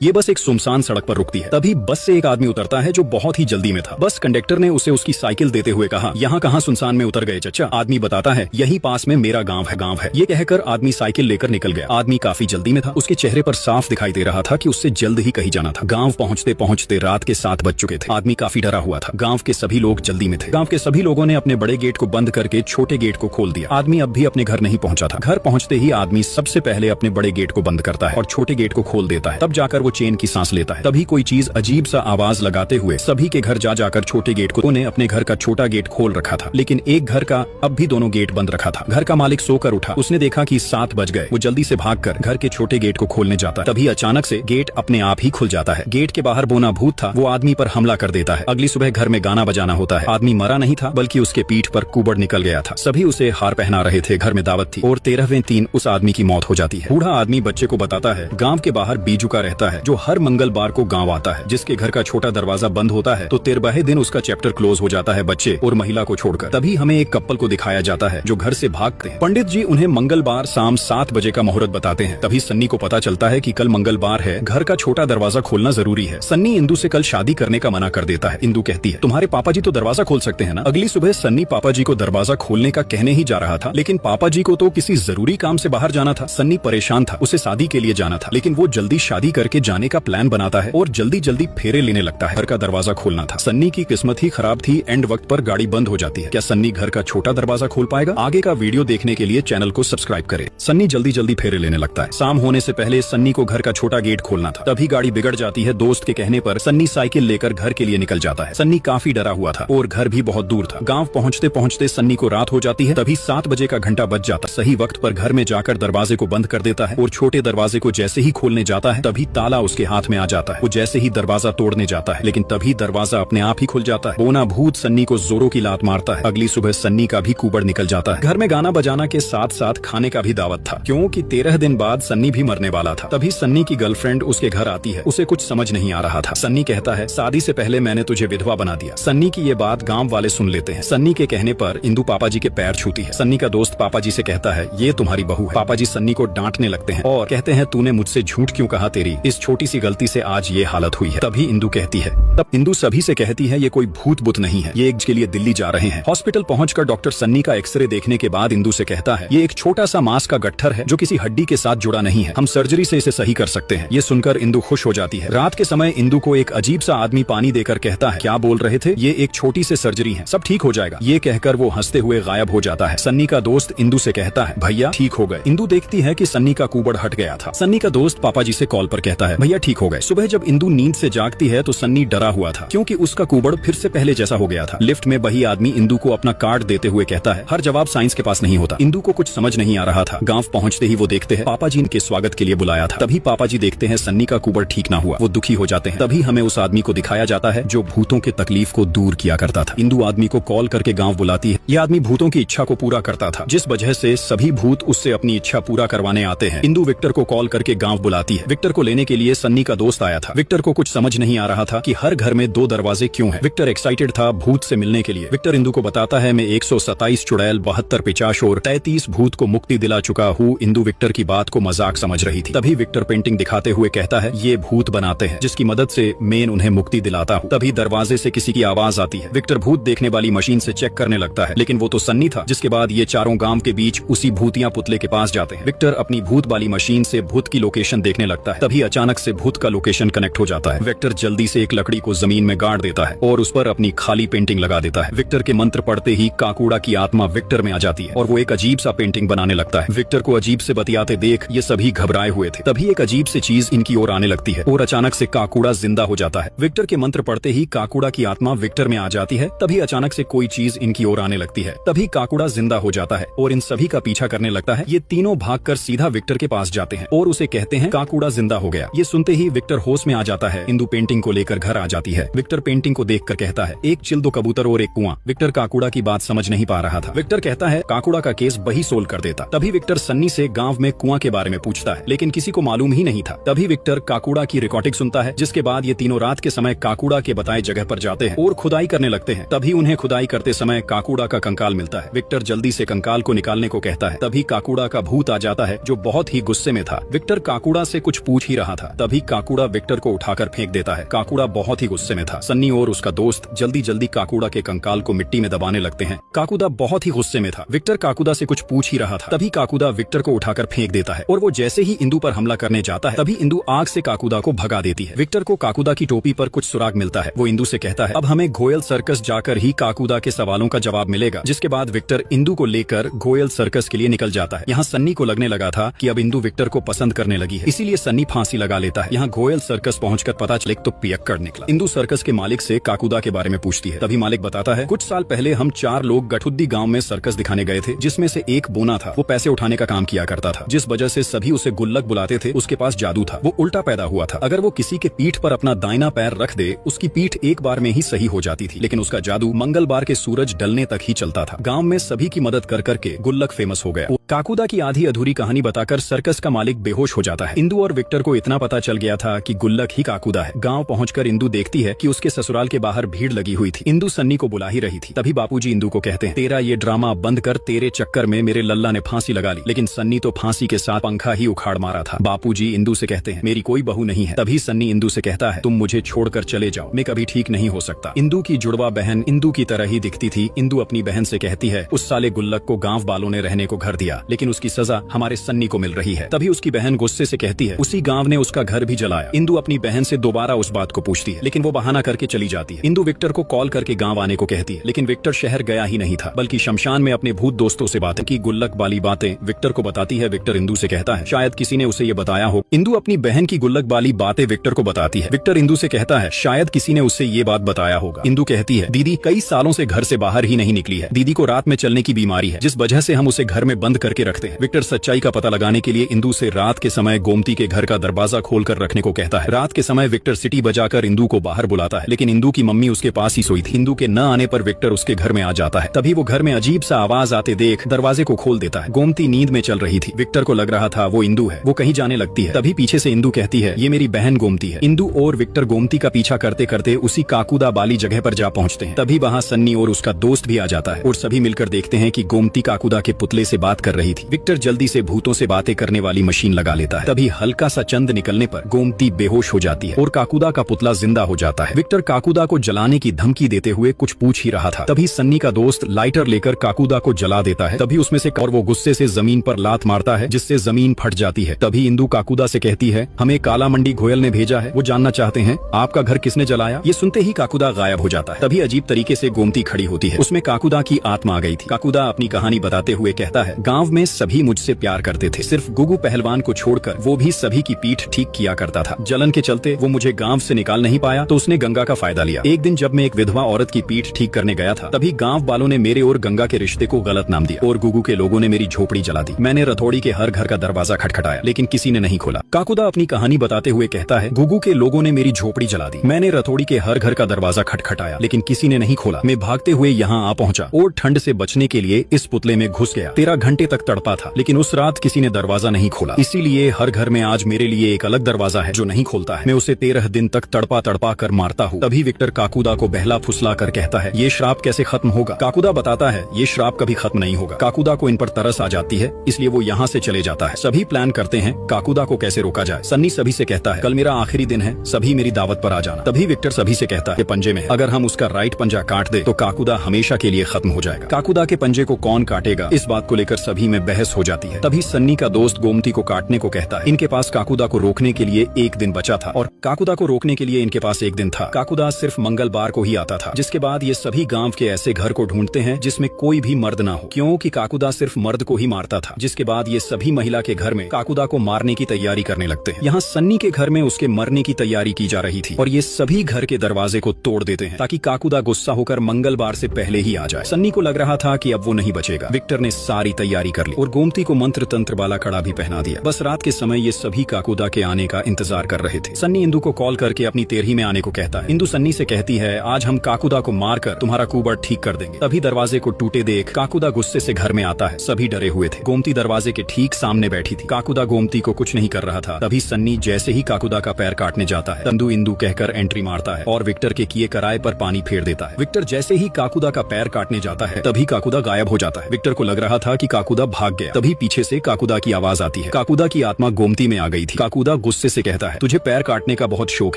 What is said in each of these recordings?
ये बस एक सुनसान सड़क पर रुकती है। तभी बस से एक आदमी उतरता है जो बहुत ही जल्दी में था। बस कंडक्टर ने उसे उसकी साइकिल देते हुए कहा, यहाँ कहाँ सुनसान में उतर गए चचा? आदमी बताता है, यही पास में मेरा गाँव है। ये कहकर आदमी साइकिल लेकर निकल गया। आदमी काफी जल्दी में था। उसके चेहरे पर साफ दिखाई दे रहा था कि उससे जल्द ही कहीं जाना था। गाँव पहुँचते पहुँचते रात के 7 बज चुके थे। आदमी काफी डरा हुआ था। गाँव के सभी लोग जल्दी में थे। गाँव के सभी लोगों ने अपने बड़े गेट को बंद करके छोटे गेट को खोल दिया। आदमी अब भी अपने घर नहीं पहुंचा था। घर पहुंचते ही आदमी सबसे पहले अपने बड़े गेट को बंद करता है और छोटे गेट को खोल देता है। तब जाकर वो चैन की सांस लेता है। तभी कोई चीज अजीब सा आवाज लगाते हुए सभी के घर जाकर छोटे गेट को उन्हें अपने घर का छोटा गेट खोल रखा था, लेकिन एक घर का अब भी दोनों गेट बंद रखा था। घर का मालिक सोकर उठा। उसने देखा कि 7 बज गए। वो जल्दी से भागकर घर के छोटे गेट को खोलने जाता है। तभी अचानक से गेट अपने आप ही खुल जाता है। गेट के बाहर बोना भूत था। वो आदमी पर हमला कर देता है। अगली सुबह घर में गाना बजाना होता है। आदमी मरा नहीं था, बल्कि उसके पीठ पर कुबड़ निकल गया था। सभी उसे हार पहना रहे थे। घर में दावत थी और 13वें दिन उस आदमी की मौत हो जाती है। बूढ़ा आदमी बच्चे को बताता है, गांव के बाहर बीजू का रहता है जो हर मंगलवार को गांव आता है। जिसके घर का छोटा दरवाजा बंद होता है तो 13वें दिन उसका चैप्टर क्लोज हो जाता है, बच्चे और महिला को छोड़कर। तभी हमें एक कपल को दिखाया जाता है जो घर से भागते हैं। पंडित जी उन्हें मंगलवार शाम 7 बजे का मुहूर्त बताते हैं। तभी सन्नी को पता चलता है कि कल मंगलवार है, घर का छोटा दरवाजा खोलना जरूरी है। सन्नी इंदु से कल शादी करने का मना कर देता है। इंदु कहती है, तुम्हारे पापा जी तो दरवाजा खोल सकते हैं ना। अगली सुबह सन्नी पापा जी को दरवाजा खोलने का कहने ही जा रहा था, लेकिन पापा जी को तो किसी जरूरी काम से बाहर जाना था। सन्नी परेशान था। उसे शादी के लिए जाना था, लेकिन वो जल्दी शादी करके जाने का प्लान बनाता है और जल्दी जल्दी फेरे लेने लगता है। घर का दरवाजा खोलना था। सन्नी की किस्मत ही खराब थी। एंड वक्त पर गाड़ी बंद हो जाती है। क्या सन्नी घर का छोटा दरवाजा खोल पाएगा? आगे का वीडियो देखने के लिए चैनल को सब्सक्राइब करें। सन्नी जल्दी जल्दी फेरे लेने लगता है। शाम होने से पहले सन्नी को घर का छोटा गेट खोलना था। तभी गाड़ी बिगड़ जाती है। दोस्त के कहने पर सन्नी साइकिल लेकर घर के लिए निकल जाता है। सन्नी काफी डरा हुआ था और घर भी बहुत दूर था। गाँव पहुँचते पहुँचते सन्नी को रात हो जाती है। तभी 7 बजे का घंटा बज जाता। सही वक्त पर घर में जाकर दरवाजे को बंद कर देता है और छोटे दरवाजे को जैसे ही खोलने जाता है तभी ताला उसके हाथ में आ जाता है। वो जैसे ही दरवाजा तोड़ने जाता है, लेकिन तभी दरवाजा अपने आप ही खुल जाता है। बोना भूत सन्नी को जोरों की लात मारता है। अगली सुबह सन्नी का भी कुबड़ निकल जाता है। घर में गाना बजाना के साथ साथ खाने का भी दावत था, क्योंकि 13 दिन बाद सन्नी भी मरने वाला था। तभी सन्नी की गर्लफ्रेंड उसके घर आती है। उसे कुछ समझ नहीं आ रहा था। सन्नी कहता है, शादी से पहले मैंने तुझे विधवा बना दिया। सन्नी की ये बात गाँव वाले सुन लेते हैं। सन्नी के कहने पर इंदु पापा जी के पैर छूती है। सन्नी का दोस्त पापा जी से कहता है, ये तुम्हारी बहू है। पापा जी सन्नी को डांटने लगते हैं और कहते हैं, तूने मुझसे झूठ क्यों कहा? तेरी इस छोटी सी गलती से आज ये हालत हुई है। तभी इंदु कहती है, तब इंदु सभी से कहती है, ये कोई भूत बुत नहीं है, ये एक के लिए दिल्ली जा रहे हैं। हॉस्पिटल पहुंचकर डॉक्टर सन्नी का एक्सरे देखने के बाद इंदु से कहता है, ये एक छोटा सा मांस का गट्ठर है जो किसी हड्डी के साथ जुड़ा नहीं है। हम सर्जरी से इसे सही कर सकते हैं। ये सुनकर इंदु खुश हो जाती है। रात के समय इंदु को एक अजीब सा आदमी पानी देकर कहता है, क्या बोल रहे थे? ये एक छोटी सी सर्जरी है, सब ठीक हो जाएगा। ये कहकर वो हंसते हुए गायब हो जाता है। सन्नी का दोस्त इंदु से कहता है, भैया ठीक हो गए। इंदु देखती है कि सन्नी का कुबड़ हट गया था। सन्नी का दोस्त पापा जी से कॉल पर कहता है, भैया ठीक हो गए। सुबह जब इंदु नींद से जागती है तो सन्नी डरा हुआ था, क्योंकि उसका कुबड़ फिर से पहले जैसा हो गया था। लिफ्ट में वही आदमी इंदु को अपना कार्ड देते हुए कहता है, हर जवाब साइंस के पास नहीं होता। इंदु को कुछ समझ नहीं आ रहा था। गांव पहुंचते ही वो देखते हैं पापा जी के स्वागत के लिए बुलाया था। तभी पापा जी देखते हैं सन्नी का कुबड़ ठीक ना हुआ। वो दुखी हो जाते हैं। तभी हमें उस आदमी को दिखाया जाता है जो भूतों के तकलीफ को दूर किया करता था। इंदु आदमी को कॉल करके गाँव बुलाती है। ये आदमी भूतों की इच्छा को पूरा करता था, जिस वजह से सभी भूत उससे अपनी इच्छा पूरा करवाने आते हैं। इंदु विक्टर को कॉल करके गाँव बुलाती है। विक्टर को लेने के लिए सन्नी का दोस्त आया था। विक्टर को कुछ समझ नहीं आ रहा था कि हर घर में 2 दरवाजे क्यों हैं। विक्टर एक्साइटेड था भूत से मिलने के लिए। विक्टर इंदु को बताता है, मैं 127 चुड़ैल, 72 पिचाश और 33 भूत को मुक्ति दिला चुका हूँ। इंदु विक्टर की बात को मजाक समझ रही थी। तभी विक्टर पेंटिंग दिखाते हुए कहता है, ये भूत बनाते हैं जिसकी मदद से मैं उन्हें मुक्ति दिलाता हूँ। तभी दरवाजे से किसी की आवाज आती है। विक्टर भूत देखने वाली मशीन से चेक करने लगता है, लेकिन वो तो सन्नी था। जिसके बाद ये चारों गांव के बीच उसी भूतिया पुतले के पास जाते हैं। विक्टर अपनी भूत वाली मशीन से भूत की लोकेशन देखने लगता है। तभी अचानक से भूत का लोकेशन कनेक्ट हो जाता है। विक्टर जल्दी से एक लकड़ी को जमीन में गाड़ देता है और उस पर अपनी खाली पेंटिंग लगा देता है। विक्टर के मंत्र पढ़ते ही काकूड़ा की आत्मा विक्टर में आ जाती है और वो एक अजीब सा पेंटिंग बनाने लगता है। विक्टर को अजीब से बतियाते देख ये सभी घबराए हुए थे। तभी एक अजीब सी चीज इनकी ओर आने लगती है और अचानक से काकूड़ा जिंदा हो जाता है। विक्टर के मंत्र पढ़ते ही काकूड़ा की आत्मा विक्टर में आ जाती है। तभी अचानक से कोई चीज इनकी ओर आने लगती है। तभी काकूड़ा जिंदा हो जाता है और इन सभी का पीछा करने लगता है। ये तीनों भागकर सीधा विक्टर के पास जाते हैं और उसे कहते हैं, काकूड़ा जिंदा हो गया। ये सुनते ही विक्टर होश में आ जाता है। इंदु पेंटिंग को लेकर घर आ जाती है। विक्टर पेंटिंग को देखकर कहता है, एक चिल, 2 कबूतर और एक कुआं। विक्टर काकूड़ा की बात समझ नहीं पा रहा था। विक्टर कहता है, काकूड़ा का केस वही सोल्व कर देता। तभी विक्टर सन्नी से गांव में कुआं के बारे में पूछता है, लेकिन किसी को मालूम ही नहीं था। तभी विक्टर काकूड़ा की रिकॉर्डिंग सुनता है, जिसके बाद ये तीनों रात के समय काकूड़ा के बताए जगह पर जाते हैं और खुदाई करने लगते हैं। तभी उन्हें खुदाई करते समय काकूड़ा का कंकाल मिलता है। विक्टर जल्दी से कंकाल को निकालने को कहता है। तभी काकूड़ा का भूत आ जाता है जो बहुत ही गुस्से में था। विक्टर काकूड़ा से कुछ पूछ ही रहा था। तभी काकुड़ा विक्टर को उठाकर फेंक देता है। काकुड़ा बहुत ही गुस्से में था। सन्नी और उसका दोस्त जल्दी जल्दी काकुड़ा के कंकाल को मिट्टी में दबाने लगते हैं। काकुड़ा बहुत ही गुस्से में था। विक्टर काकुड़ा से कुछ पूछ ही रहा था, तभी काकुड़ा विक्टर को उठाकर फेंक देता है और वो जैसे ही इंदु पर हमला करने जाता है तभी इंदु आग से काकुड़ा को भगा देती है। विक्टर को काकुड़ा की टोपी पर कुछ सुराग मिलता है। वो इंदु से कहता है अब हमें घोयल सर्कस जाकर ही काकुड़ा के सवालों का जवाब मिलेगा। जिसके बाद विक्टर इंदु को लेकर घोयल सर्कस के लिए निकल जाता है। यहाँ सन्नी को लगने लगा था कि अब इंदु विक्टर को पसंद करने लगी है, इसीलिए सन्नी फांसी लगा लेता है। यहाँ घोयल सर्कस पहुंचकर पता चले तो पियक्कड़ निकला। इंदु सर्कस के मालिक से काकुड़ा के बारे में पूछती है, तभी मालिक बताता है कुछ साल पहले हम 4 लोग गठुद्दी गांव में सर्कस दिखाने गए थे, जिसमें से एक बोना था। वो पैसे उठाने का काम किया करता था, जिस वजह से सभी उसे गुल्लक बुलाते थे। उसके पास जादू था, वो उल्टा पैदा हुआ था। अगर वो किसी के पीठ पर अपना दाहिना पैर रख दे उसकी पीठ एक बार में ही सही हो जाती थी, लेकिन उसका जादू मंगलवार के सूरज ढलने तक ही चलता था। गांव में सभी की मदद कर करके गुल्लक फेमस हो गया। काकुड़ा की आधी अधूरी कहानी बताकर सर्कस का मालिक बेहोश हो जाता है। इंदु और विक्टर को इतना पता चल गया था कि गुल्लक ही काकुड़ा है। गांव पहुंचकर इंदु देखती है कि उसके ससुराल के बाहर भीड़ लगी हुई थी। इंदु सन्नी को बुला ही रही थी, तभी बापूजी इंदु को कहते हैं तेरा ये ड्रामा बंद कर, तेरे चक्कर में मेरे लल्ला ने फांसी लगा ली। लेकिन सन्नी तो फांसी के साथ पंखा ही उखाड़ मारा था। बापूजी इंदु से कहते हैं मेरी कोई बहू नहीं है। तभी सन्नी इंदु से कहता है तुम मुझे छोड़कर चले जाओ, मैं कभी ठीक नहीं हो सकता। इंदु की जुड़वा बहन इंदु की तरह ही दिखती थी। इंदु अपनी बहन से कहती है उस साले गुल्लक को गांव वालों ने रहने को घर दिया, लेकिन उसकी सजा हमारे सन्नी को मिल रही है। तभी उसकी बहन गुस्से से कहती है उसी गांव ने उसका घर भी जलाया। इंदु अपनी बहन से दोबारा उस बात को पूछती है, लेकिन वो बहाना करके चली जाती है। इंदु विक्टर को कॉल करके गांव आने को कहती है, लेकिन विक्टर शहर गया ही नहीं था, बल्कि शमशान में अपने भूत दोस्तों से बातें की। गुल्लक वाली बातें विक्टर को बताती है। विक्टर इंदु से कहता है शायद किसी ने उसे ये बताया हो। इंदु अपनी बहन की गुल्लक वाली बातें विक्टर को बताती है। विक्टर इंदु से कहता है शायद किसी ने उससे ये बात बताया होगा। इंदु कहती है दीदी कई सालों से घर से बाहर ही नहीं निकली है। दीदी को रात में चलने की बीमारी है, जिस वजह से हम उसे घर में बंद करके रखते हैं। विक्टर सच्चाई का पता लगाने के लिए इंदु से रात के समय गोमती के घर का दरवाजा खोलकर रखने को कहता है। रात के समय विक्टर सिटी बजाकर इंदु को बाहर बुलाता है, लेकिन इंदु की मम्मी उसके पास ही सोई थी। इंदु के न आने पर विक्टर उसके घर में आ जाता है। तभी वो घर में अजीब सा आवाज आते देख दरवाजे को खोल देता है। गोमती नींद में चल रही थी। विक्टर को लग रहा था वो इंदु है। वो कहीं जाने लगती है, तभी पीछे से इंदु कहती है ये मेरी बहन गोमती है। इंदु और विक्टर गोमती का पीछा करते करते उसी काकुड़ा वाली जगह पर जा पहुंचते हैं। तभी वहाँ सन्नी और उसका दोस्त भी आ जाता है और सभी मिलकर देखते हैं कि गोमती काकुड़ा के पुतले से बात कर रही थी। विक्टर जल्दी से भूतों से बातें करने वाली मशीन लगा लेता है। तभी हल्का सा चंद निकलने पर गोमती बेहोश हो जाती है और काकुड़ा का पुतला जिंदा हो जाता है। विक्टर काकुड़ा को जलाने की धमकी देते हुए कुछ पूछ ही रहा था, तभी सन्नी का दोस्त लाइटर लेकर काकुड़ा को जला देता है। तभी उसमें से और वो गुस्से से जमीन पर लात मारता है, जिससे जमीन फट जाती है। तभी इंदु काकुड़ा से कहती है हमें काला मंडी घोयल ने भेजा है, वो जानना चाहते हैं आपका घर किसने जलाया। ये सुनते ही काकुड़ा गायब हो जाता है। तभी अजीब तरीके से गोमती खड़ी होती है, उसमें काकुड़ा की आत्मा आ गई थी। काकुड़ा अपनी कहानी बताते हुए कहता है गांव में सभी मुझसे प्यार करते थे, सिर्फ गुगु पहलवान को छोड़कर, वो भी सभी की पीठ ठीक किया करता था। जलन के चलते वो मुझे गांव से निकाल नहीं पाया तो उसने गंगा का फायदा लिया। एक दिन जब मैं एक विधवा औरत की पीठ ठीक करने गया था, तभी गांव वालों ने मेरे और गंगा के रिश्ते को गलत नाम दिया और गुगु के लोगों ने मेरी झोपड़ी जला दी। मैंने रथौड़ी के हर घर का दरवाजा खटखटाया, लेकिन किसी ने नहीं खोला। काकुड़ा अपनी कहानी बताते हुए कहता है गुगु के लोगों ने मेरी झोपड़ी जला दी। मैंने रथौड़ी के हर घर का दरवाजा खटखटाया, लेकिन किसी ने नहीं खोला। मैं भागते हुए यहाँ आ पहुंचा और ठंड से बचने के लिए इस पुतले में घुस गया। 13 घंटे तक तड़पा था, लेकिन उस रात किसी ने दरवाजा नहीं खोला। इसीलिए हर घर में आज मेरे लिए एक अलग दरवाजा है जो नहीं खोलता है। मैं उसे 13 दिन तक तड़पा तड़पा कर मारता हूँ। तभी विक्टर काकुड़ा को बहला फुसला कर कहता है ये श्राप कैसे खत्म होगा। काकुड़ा बताता है ये श्राप कभी खत्म नहीं होगा। काकुड़ा को इन पर तरस आ जाती है, इसलिए वो यहाँ से चले जाता है। सभी प्लान करते हैं काकुड़ा को कैसे रोका जाए। सन्नी सभी से कहता है कल मेरा आखिरी दिन है, सभी मेरी दावत पर आ जाना। तभी विक्टर सभी से कहता है पंजे में अगर हम उसका राइट पंजा काट दे तो काकुड़ा हमेशा के लिए खत्म हो जाएगा। काकुड़ा के पंजे को कौन काटेगा, इस बात को लेकर सभी में बहस हो जाती है। तभी सन्नी का दोस्त गोमती को काटने को कहता है। इनके पास काकुड़ा को रोकने के लिए एक दिन बचा था और काकुड़ा को रोकने के लिए इनके पास एक दिन था। काकुड़ा सिर्फ मंगलवार को ही आता था। जिसके बाद ये सभी गांव के ऐसे घर को ढूंढते हैं जिसमें कोई भी मर्द ना हो, क्योंकि काकुड़ा सिर्फ मर्द को ही मारता था। जिसके बाद ये सभी महिला के घर में काकुड़ा को मारने की तैयारी करने लगते हैं। यहाँ सन्नी के घर में उसके मरने की तैयारी की जा रही थी और ये सभी घर के दरवाजे को तोड़ देते हैं ताकि काकुड़ा गुस्सा होकर मंगलवार से पहले ही आ जाए। सन्नी को लग रहा था कि अब वो नहीं बचेगा। विक्टर ने सारी तैयारी कर ली और गोमती को मंत्र तंत्र वाला कड़ा भी पहना दिया। बस रात के समय ये सभी काकुड़ा के आने का इंतजार कर रहे थे। सन्नी इंदु को कॉल करके अपनी तेरही में आने को कहता है। इंदु सन्नी से कहती है आज हम काकुड़ा को मारकर तुम्हारा कुबड़ ठीक कर देंगे। तभी दरवाजे को टूटे देख काकुड़ा गुस्से से घर में आता है। सभी डरे हुए थे। गोमती दरवाजे के ठीक सामने बैठी थी। काकुड़ा गोमती को कुछ नहीं कर रहा था। तभी सन्नी जैसे ही काकुड़ा का पैर काटने जाता है, तंदु इंदु कहकर एंट्री मारता है और विक्टर के किए कराए पर पानी फेर देता है। विक्टर जैसे ही काकुड़ा का पैर काटने जाता है, तभी काकुड़ा गायब हो जाता है। विक्टर को लग रहा था कि काकुड़ा भाग गया। तभी पीछे से काकुड़ा की आवाज आती है। काकुड़ा की आत्मा गोमती में आ गई थी। काकुड़ा काकुदा गुस्से से कहता है, तुझे पैर काटने का बहुत शौक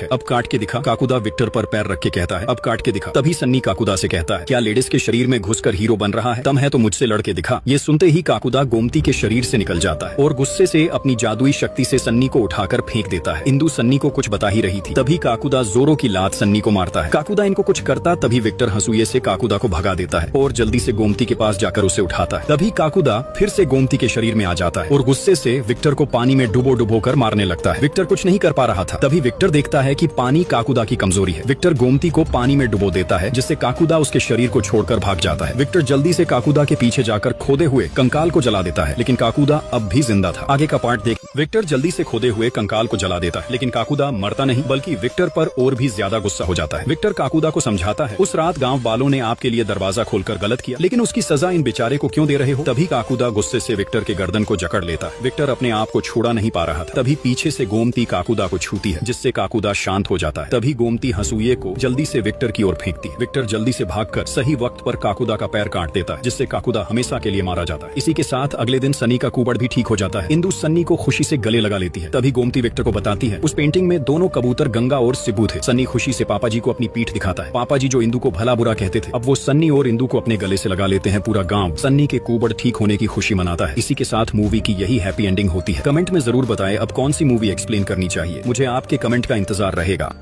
है, अब काट के दिखा। काकुदा विक्टर पर पैर रख के कहता है, अब काट के दिखा। तभी सन्नी काकुदा से कहता है, क्या लेडीज के शरीर में घुसकर हीरो बन रहा है? दम है तो मुझसे लड़के दिखा। ये सुनते ही काकुदा गोमती के शरीर से निकल जाता है और गुस्से से अपनी जादुई शक्ति से सन्नी को उठाकर फेंक देता है। इंदु सन्नी को कुछ बता ही रही थी, तभी काकुदा जोरों की लात सन्नी को मारता है। काकुदा इनको कुछ करता तभी विक्टर हंसुए से काकुदा को भगा देता है और जल्दी से गोमती के पास जाकर उसे उठाता है। तभी काकुदा फिर से गोमती के शरीर में आ जाता है और गुस्से से विक्टर को पानी में डुबो कर मारने लगता है। विक्टर कुछ नहीं कर पा रहा था। तभी विक्टर देखता है कि पानी काकुदा की कमजोरी है। विक्टर गोमती को पानी में डुबो देता है, जिससे काकुदा उसके शरीर को छोड़कर भाग जाता है। विक्टर जल्दी से काकुदा के पीछे जाकर खोदे हुए कंकाल को जला देता है, लेकिन काकुदा अब भी जिंदा था। आगे का पार्ट देख। विक्टर जल्दी से खोदे हुए कंकाल को जला देता है, लेकिन काकुदा मरता नहीं बल्कि विक्टर पर और भी ज्यादा गुस्सा हो जाता है। विक्टर काकुदा को समझाता है, उस रात गांव वालों ने आपके लिए दरवाजा खोलकर गलत किया, लेकिन उसकी सजा इन बेचारे को क्यों दे रहे हो? तभी काकुदा गुस्से से विक्टर के गर्दन को जकड़ लेता है। विक्टर अपने आप को छोड़ा नहीं पा रहा था। तभी पीछे से गोमती काकुदा को छूती है, जिससे काकुदा शांत हो जाता है। तभी गोमती हंसुए को जल्दी से विक्टर की ओर फेंकती है। विक्टर जल्दी से भागकर सही वक्त पर काकुदा का पैर काट देता है, जिससे काकुदा हमेशा के लिए मारा जाता है। इसी के साथ अगले दिन सनी का कुबड़ भी ठीक हो जाता है। इंदु सन्नी को खुशी से गले लगा लेती है। तभी गोमती विक्टर को बताती है, उस पेंटिंग में दोनों कबूतर गंगा और सिब्बू थे। सन्नी खुशी से पापा जी को अपनी पीठ दिखाता है। पापा जी जो इंदु को भला बुरा कहते थे, अब वो सन्नी और इंदु को अपने गले से लगा लेते हैं। पूरा गांव सन्नी के कुबड़ ठीक होने की खुशी मनाता है। इसी के साथ मूवी की यही हैप्पी एंडिंग होती है। कमेंट में जरूर बताएं अब कौन सी मूवी एक्सप्लेन करनी चाहिए। मुझे आपके कमेंट का इंतजार रहेगा।